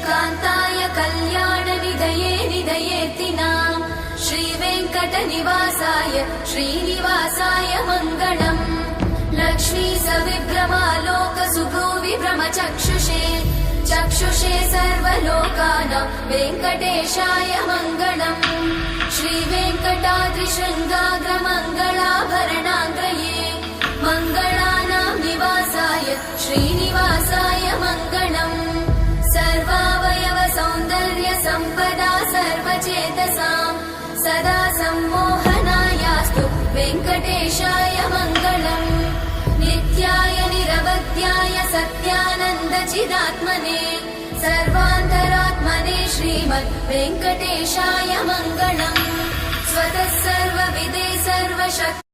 कान्ताय कल्याणनिधये निधयेऽर्तिनाम् श्रीवेङ्कटनिवासाय श्रीनिवासाय मङ्गलम् लक्ष्मी सविभ्रमालोकसुभ्रूविभ्रमचक्षुषे चक्षुषे सर्वलोकानां वेङ्कटेशाय मङ्गलम् श्रीवेङ्कटाद्रिशृङ्गाग्रमङ्गलाभरणाङ्गये मङ्गलानां निवासाय श्रीनिवासाय मङ्गलम् सर्वावयव सौन्दर्य सम्पदा सर्वचेतसां सदा सम्मोहनायास्तु वेङ्कटेशाय मङ्गलम् नित्याय निरवध्याय सत्यानन्दचिदात्मने सर्वान्तरात्मने श्रीमद् वेङ्कटेशाय मङ्गलम् स्वतः सर्वविदे सर्वशक्ति